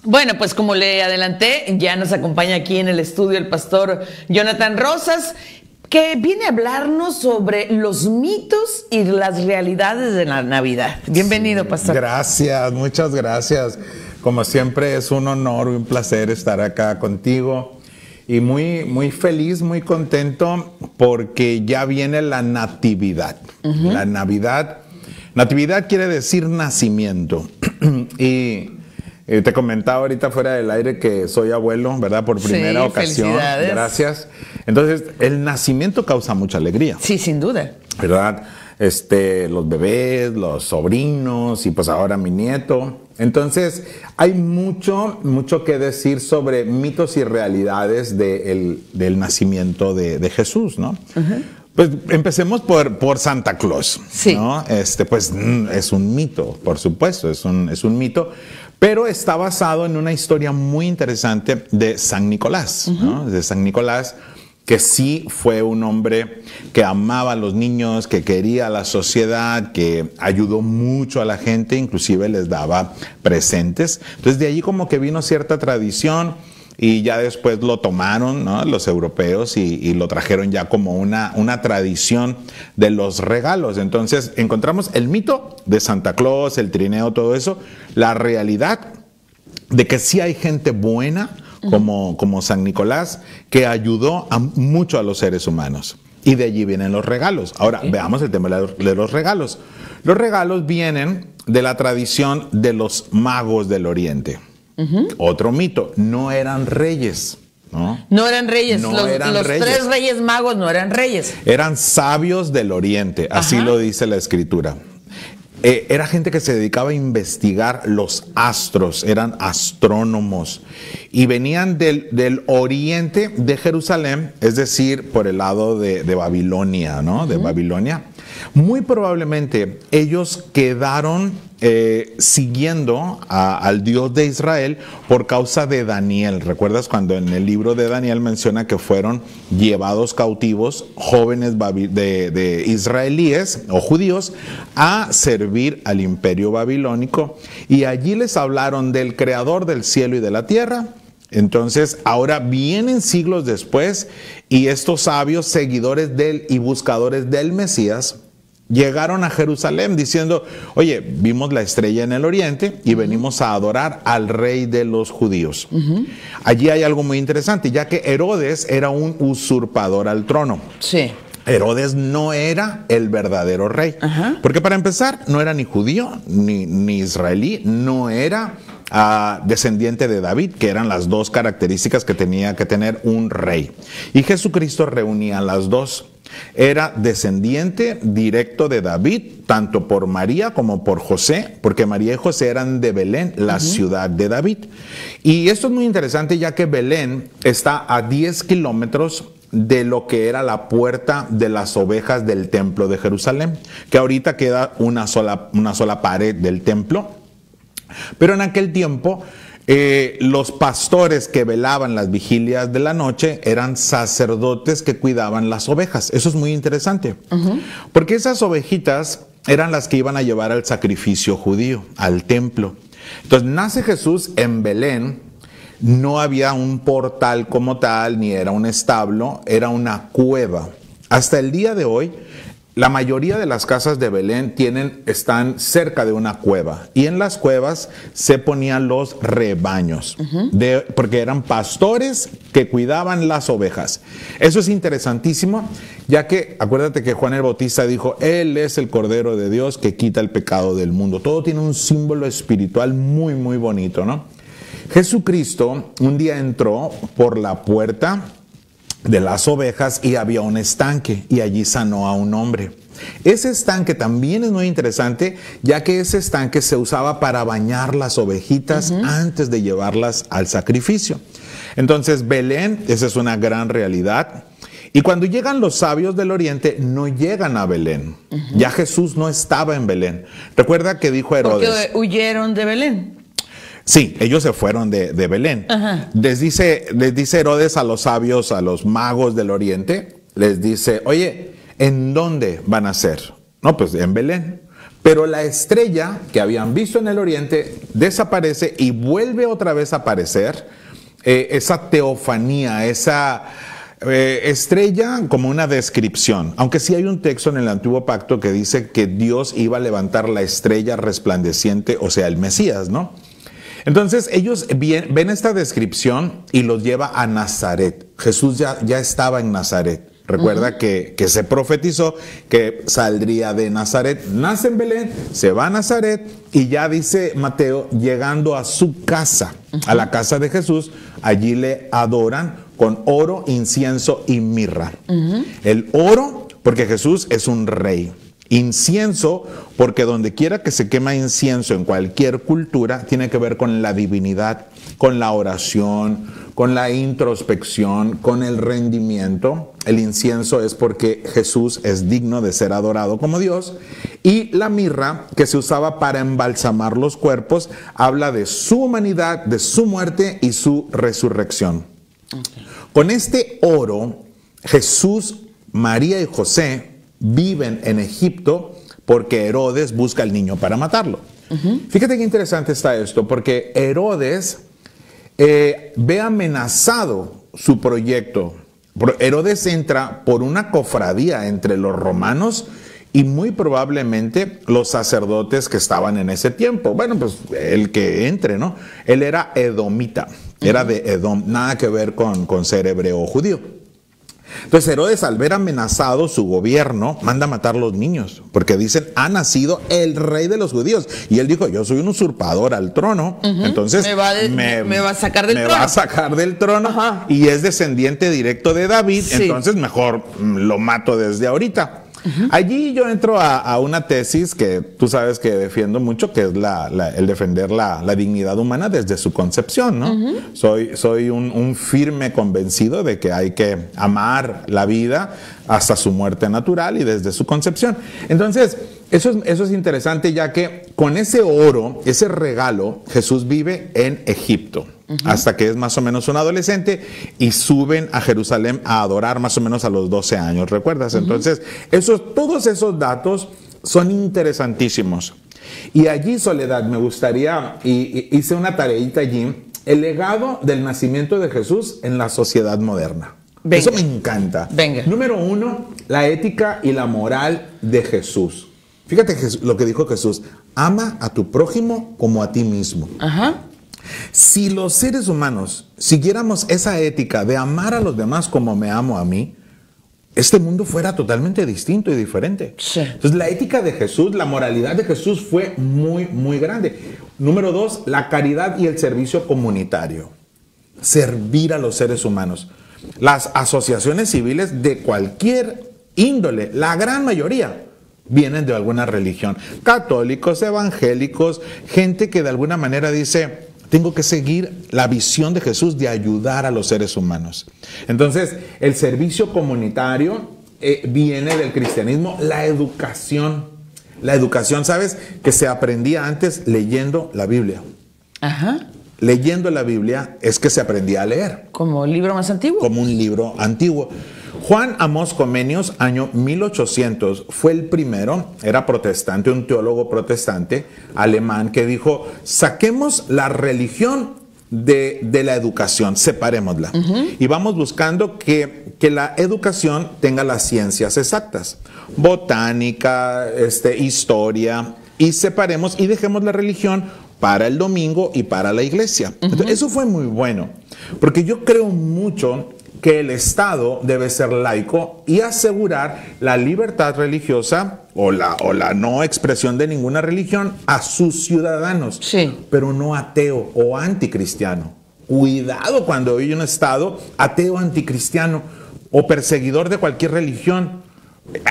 Bueno, pues como le adelanté, ya nos acompaña aquí en el estudio el pastor Jonathan Rosas, que viene a hablarnos sobre los mitos y las realidades de la Navidad. Bienvenido, pastor. Gracias, muchas gracias. Como siempre es un honor y un placer estar acá contigo. Y muy feliz, muy contento porque ya viene la Natividad. La Natividad quiere decir nacimiento. Y te comentaba ahorita fuera del aire que soy abuelo, ¿verdad? Por primera ocasión. Felicidades. Gracias. Entonces, el nacimiento causa mucha alegría. Sí, sin duda. ¿Verdad? Los bebés, los sobrinos y pues ahora mi nieto. Entonces, hay mucho que decir sobre mitos y realidades del nacimiento de Jesús, ¿no? Pues empecemos por Santa Claus, sí. ¿no? Pues es un mito, por supuesto, es un mito, pero está basado en una historia muy interesante de San Nicolás, ¿no? De San Nicolás, que sí fue un hombre que amaba a los niños, que quería a la sociedad, que ayudó mucho a la gente, inclusive les daba presentes. Entonces de allí como que vino cierta tradición y ya después lo tomaron, ¿no? Los europeos y lo trajeron ya como una tradición de los regalos. Entonces encontramos el mito de Santa Claus, el trineo, todo eso, la realidad de que sí hay gente buena, como San Nicolás, que ayudó mucho a los seres humanos. Y de allí vienen los regalos. Ahora, veamos el tema de los regalos. Los regalos vienen de la tradición de los magos del Oriente. Otro mito, no eran reyes. No eran reyes. No los eran reyes. 3 reyes magos no eran reyes. Eran sabios del Oriente, así lo dice la Escritura. Era gente que se dedicaba a investigar los astros, eran astrónomos y venían del oriente de Jerusalén, es decir, por el lado de Babilonia, ¿no? De Babilonia. Muy probablemente ellos quedaron siguiendo al Dios de Israel por causa de Daniel. ¿Recuerdas cuando en el libro de Daniel menciona que fueron llevados cautivos jóvenes de israelíes o judíos a servir al imperio babilónico? Y allí les hablaron del creador del cielo y de la tierra. Entonces ahora vienen siglos después y estos sabios seguidores y buscadores del Mesías llegaron a Jerusalén diciendo, oye, vimos la estrella en el oriente y venimos a adorar al rey de los judíos. Allí hay algo muy interesante, ya que Herodes era un usurpador al trono. Sí. Herodes no era el verdadero rey, porque para empezar no era ni judío ni israelí, no era descendiente de David, que eran las dos características que tenía que tener un rey. Y Jesucristo reunía las dos. Era descendiente directo de David, tanto por María como por José, porque María y José eran de Belén, la ciudad de David. Y esto es muy interesante, ya que Belén está a 10 kilómetros de lo que era la puerta de las ovejas del templo de Jerusalén, que ahorita queda una sola pared del templo. Pero en aquel tiempo los pastores que velaban las vigilias de la noche eran sacerdotes que cuidaban las ovejas. Eso es muy interesante, porque esas ovejitas eran las que iban a llevar al sacrificio judío, al templo. Entonces nace Jesús en Belén. No había un portal como tal, ni era un establo, era una cueva. Hasta el día de hoy, la mayoría de las casas de Belén están cerca de una cueva, y en las cuevas se ponían los rebaños, porque eran pastores que cuidaban las ovejas. Eso es interesantísimo, ya que acuérdate que Juan el Bautista dijo, Él es el Cordero de Dios que quita el pecado del mundo. Todo tiene un símbolo espiritual muy, muy bonito, ¿no? Jesucristo un día entró por la puerta de las ovejas y había un estanque y allí sanó a un hombre. Ese estanque también es muy interesante, ya que ese estanque se usaba para bañar las ovejitas antes de llevarlas al sacrificio. Entonces Belén, esa es una gran realidad. Y cuando llegan los sabios del oriente, no llegan a Belén. Ya Jesús no estaba en Belén. Recuerda que dijo Herodes. Porque huyeron de Belén. Sí, ellos se fueron de Belén. Les dice Herodes a los sabios, a los magos del oriente, les dice, oye, ¿en dónde van a ser? No, pues en Belén. Pero la estrella que habían visto en el oriente desaparece y vuelve otra vez a aparecer. Esa teofanía, esa estrella como una descripción. Aunque sí hay un texto en el Antiguo Pacto que dice que Dios iba a levantar la estrella resplandeciente, o sea, el Mesías, ¿no? Entonces ellos ven esta descripción y los lleva a Nazaret. Jesús ya estaba en Nazaret. Recuerda que se profetizó que saldría de Nazaret, nace en Belén, se va a Nazaret y ya dice Mateo, llegando a su casa, a la casa de Jesús, allí le adoran con oro, incienso y mirra. El oro, porque Jesús es un rey. Incienso, porque donde quiera que se quema incienso en cualquier cultura, tiene que ver con la divinidad, con la oración, con la introspección, con el rendimiento. El incienso es porque Jesús es digno de ser adorado como Dios. Y la mirra, que se usaba para embalsamar los cuerpos, habla de su humanidad, de su muerte y su resurrección. Con este oro, Jesús, María y José viven en Egipto porque Herodes busca al niño para matarlo. Fíjate qué interesante está esto, porque Herodes ve amenazado su proyecto. Herodes entra por una cofradía entre los romanos y muy probablemente los sacerdotes que estaban en ese tiempo. Bueno, pues el que entre, ¿no? Él era edomita, era de Edom, nada que ver con ser hebreo o judío. Entonces Herodes, al ver amenazado su gobierno, manda a matar a los niños, porque dicen, ha nacido el rey de los judíos. Y él dijo, yo soy un usurpador al trono, entonces me va a sacar del trono. Me va a sacar del trono y es descendiente directo de David, entonces mejor lo mato desde ahorita. Allí yo entro a una tesis que tú sabes que defiendo mucho, que es el defender la dignidad humana desde su concepción, ¿no? Soy un firme convencido de que hay que amar la vida hasta su muerte natural y desde su concepción. Entonces, eso es interesante, ya que con ese oro, ese regalo, Jesús vive en Egipto. Hasta que es más o menos un adolescente y suben a Jerusalén a adorar más o menos a los 12 años, ¿recuerdas? Entonces, todos esos datos son interesantísimos. Y allí, Soledad, me gustaría, y hice una tareita allí, el legado del nacimiento de Jesús en la sociedad moderna. Venga. Eso me encanta. Venga. Número 1, la ética y la moral de Jesús. Fíjate lo que dijo Jesús, ama a tu prójimo como a ti mismo. Si los seres humanos siguiéramos esa ética de amar a los demás como me amo a mí, este mundo fuera totalmente distinto y diferente. Entonces la ética de Jesús, la moralidad de Jesús fue muy, muy grande. Número 2, la caridad y el servicio comunitario. Servir a los seres humanos. Las asociaciones civiles de cualquier índole, la gran mayoría, vienen de alguna religión. Católicos, evangélicos, gente que de alguna manera dice, tengo que seguir la visión de Jesús de ayudar a los seres humanos. Entonces, el servicio comunitario viene del cristianismo. La educación, ¿sabes? Que se aprendía antes leyendo la Biblia. Leyendo la Biblia es que se aprendía a leer. ¿Como el libro más antiguo? Como un libro antiguo. Juan Amós Comenius, año 1800, fue el primero, era protestante, un teólogo protestante alemán que dijo, saquemos la religión de la educación, separémosla. Y vamos buscando que la educación tenga las ciencias exactas, botánica, historia, y separemos y dejemos la religión para el domingo y para la iglesia. Entonces, eso fue muy bueno, porque yo creo mucho que el Estado debe ser laico y asegurar la libertad religiosa o la no expresión de ninguna religión a sus ciudadanos, pero no ateo o anticristiano. Cuidado cuando hay un Estado ateo, anticristiano o perseguidor de cualquier religión.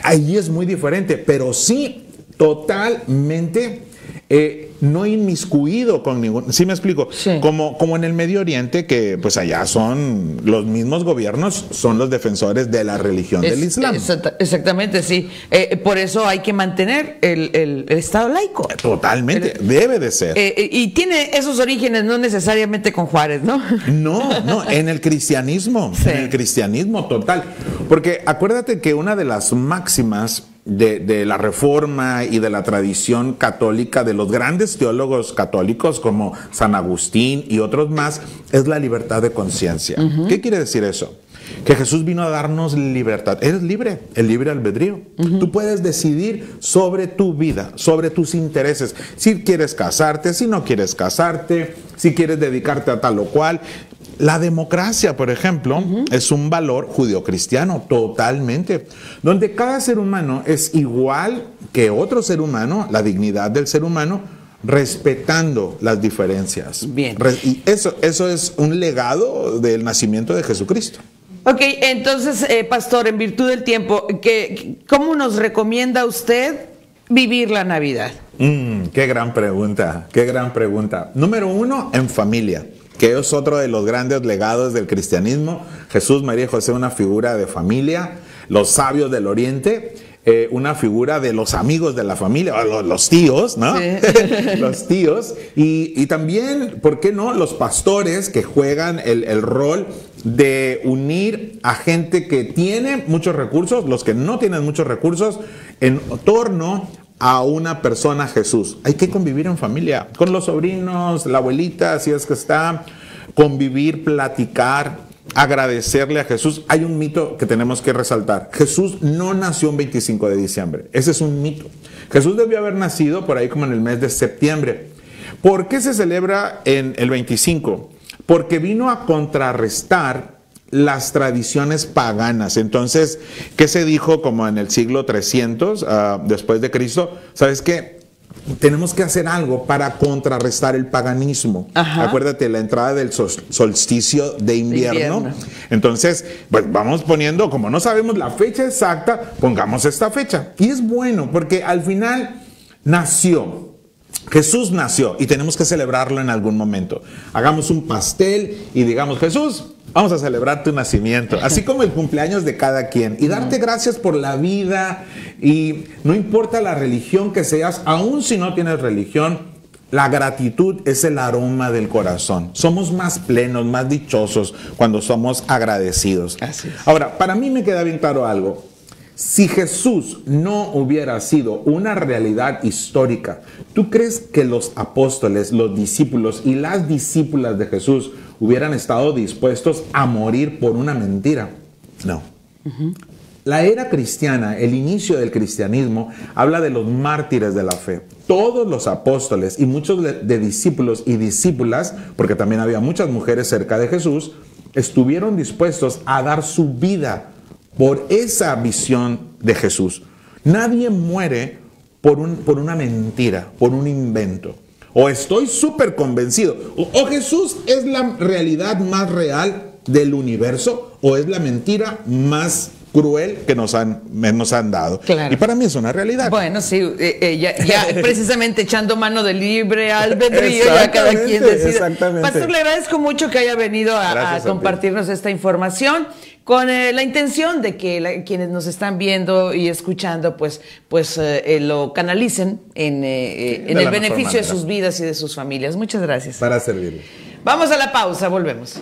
Ahí es muy diferente, pero sí totalmente no inmiscuido con ningún... ¿Sí me explico? Como en el Medio Oriente, que pues allá son los mismos gobiernos, son los defensores de la religión del Islam. Exactamente, sí. Por eso hay que mantener el Estado laico. Totalmente, debe de ser. Y tiene esos orígenes no necesariamente con Juárez, ¿no? No, en el cristianismo, en el cristianismo total. Porque acuérdate que una de las máximas de la Reforma y de la tradición católica, de los grandes teólogos católicos como San Agustín y otros más, es la libertad de conciencia. ¿Qué quiere decir eso? Que Jesús vino a darnos libertad. Eres libre, el libre albedrío. Tú puedes decidir sobre tu vida, sobre tus intereses. Si quieres casarte, si no quieres casarte, si quieres dedicarte a tal o cual. La democracia, por ejemplo, es un valor judeocristiano totalmente, donde cada ser humano es igual que otro ser humano, la dignidad del ser humano, respetando las diferencias. Bien. Y eso es un legado del nacimiento de Jesucristo. Ok, entonces, pastor, en virtud del tiempo, ¿cómo nos recomienda usted vivir la Navidad? Qué gran pregunta, qué gran pregunta. Número uno, en familia, que es otro de los grandes legados del cristianismo. Jesús, María y José, una figura de familia. Los sabios del Oriente, una figura de los amigos de la familia, los tíos, ¿no? Sí. Los tíos. Y también, ¿por qué no? Los pastores que juegan el rol de unir a gente que tiene muchos recursos, los que no tienen muchos recursos, en torno a una persona, Jesús. Hay que convivir en familia, con los sobrinos, la abuelita, si es que está, convivir, platicar, agradecerle a Jesús. Hay un mito que tenemos que resaltar. Jesús no nació un 25 de diciembre. Ese es un mito. Jesús debió haber nacido por ahí como en el mes de septiembre. ¿Por qué se celebra en el 25? Porque vino a contrarrestar las tradiciones paganas. Entonces, ¿qué se dijo como en el siglo 300 después de Cristo? ¿Sabes qué? Tenemos que hacer algo para contrarrestar el paganismo. Ajá. Acuérdate, la entrada del solsticio de invierno. Entonces, pues vamos poniendo, como no sabemos la fecha exacta, pongamos esta fecha. Y es bueno, porque al final nació. Jesús nació y tenemos que celebrarlo en algún momento. Hagamos un pastel y digamos, Jesús, vamos a celebrar tu nacimiento, así como el cumpleaños de cada quien, y darte gracias por la vida. Y no importa la religión que seas, aun si no tienes religión, la gratitud es el aroma del corazón. Somos más plenos, más dichosos cuando somos agradecidos. Así es. Ahora, para mí me queda bien claro algo. Si Jesús no hubiera sido una realidad histórica, ¿tú crees que los apóstoles, los discípulos y las discípulas de Jesús hubieran estado dispuestos a morir por una mentira? No. La era cristiana, el inicio del cristianismo, habla de los mártires de la fe. Todos los apóstoles y muchos de discípulos y discípulas, porque también había muchas mujeres cerca de Jesús, estuvieron dispuestos a dar su vida por esa visión de Jesús. Nadie muere por una mentira, por un invento. O estoy súper convencido, o Jesús es la realidad más real del universo, o es la mentira más cruel que nos han dado. Claro. Y para mí es una realidad. Bueno, sí, ya precisamente echando mano del libre albedrío, ya cada quien decide. Exactamente. Pastor, le agradezco mucho que haya venido a compartirnos esta información, con la intención de que quienes nos están viendo y escuchando, pues lo canalicen en el beneficio de sus vidas y de sus familias. Muchas gracias. Para servirle. Vamos a la pausa, volvemos.